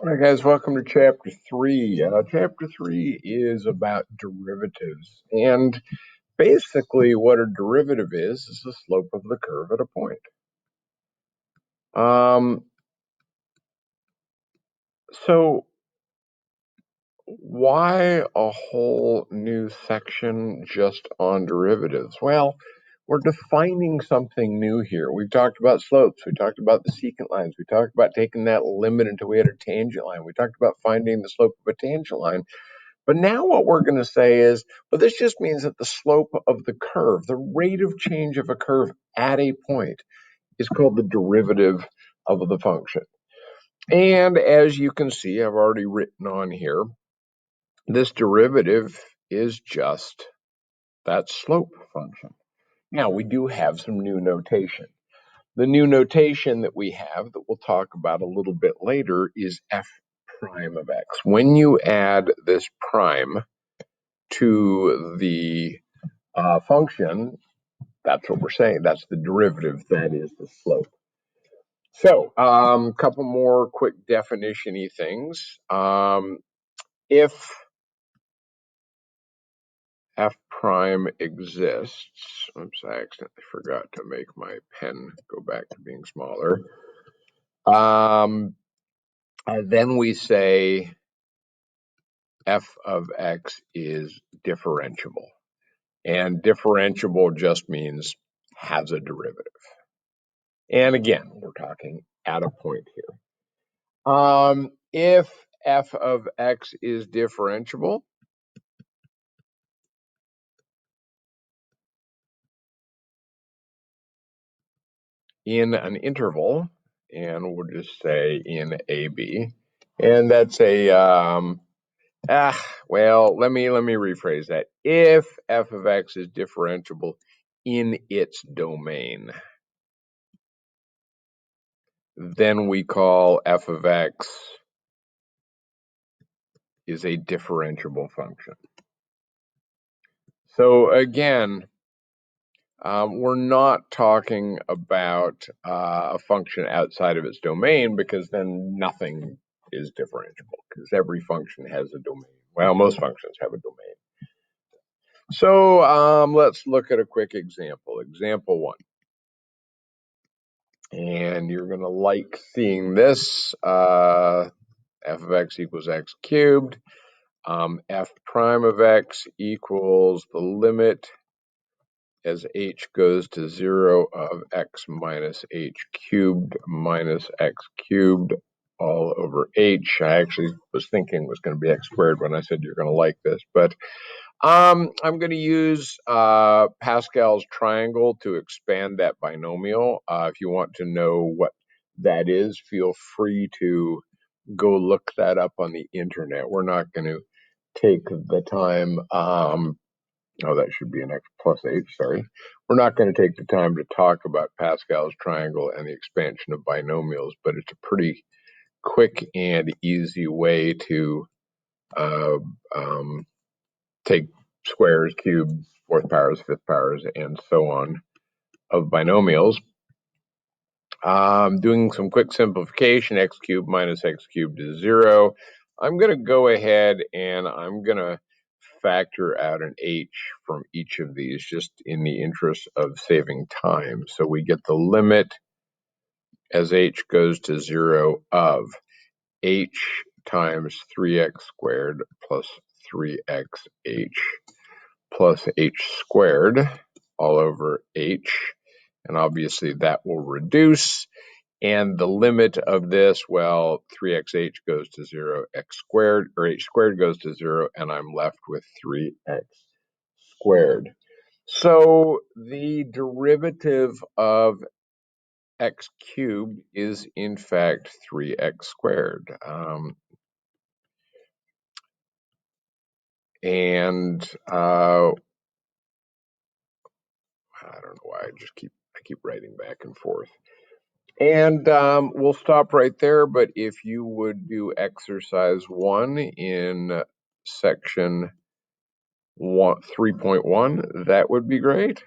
All right, guys, welcome to chapter 3. Chapter 3 is about derivatives. And basically, what a derivative is the slope of the curve at a point. So, why a whole new section just on derivatives? Well, we're defining something new here. We've talked about slopes. We talked about the secant lines. We talked about taking that limit until we had a tangent line. We talked about finding the slope of a tangent line. But now what we're going to say is, well, this just means that the slope of the curve, the rate of change of a curve at a point, is called the derivative of the function. And as you can see, I've already written on here, this derivative is just that slope function. Now, we do have some new notation. The new notation that we have that we'll talk about a little bit later is f prime of x. When you add this prime to the function, that's what we're saying. That's the derivative. That is the slope. So, a couple more quick definition-y things. If f prime exists, oops, I accidentally forgot to make my pen go back to being smaller. Then we say f of x is differentiable. And differentiable just means has a derivative. And again, we're talking at a point here. If f of x is differentiable, in an interval, and we'll just say in AB, and that's a well, let me rephrase that. If f of x is differentiable in its domain, then we call f of x is a differentiable function. So again, we're not talking about a function outside of its domain, because then nothing is differentiable, because every function has a domain. Well, most functions have a domain. So let's look at a quick example. Example 1. And you're going to like seeing this. F of x equals x cubed. F prime of x equals the limit as h goes to 0 of x minus h cubed minus x cubed all over h. I actually was thinking it was going to be x squared when I said you're going to like this, but I'm going to use Pascal's triangle to expand that binomial. If you want to know what that is, feel free to go look that up on the internet. We're not going to take the time. Oh, that should be an x plus h, sorry. We're not going to take the time to talk about Pascal's triangle and the expansion of binomials, but it's a pretty quick and easy way to take squares, cubes, fourth powers, fifth powers, and so on of binomials. Doing some quick simplification, x cubed minus x cubed is 0. I'm going to go ahead and I'm going to factor out an h from each of these, just in the interest of saving time. So we get the limit as h goes to 0 of h times 3x squared plus 3xh plus h squared all over h. And obviously that will reduce. And the limit of this, well, 3xh goes to 0, x squared, or h squared goes to 0, and I'm left with 3x squared. So the derivative of x cubed is, in fact, 3x squared. And I don't know why I keep writing back and forth. And we'll stop right there, but if you would do exercise 1 in section 3.1, that would be great.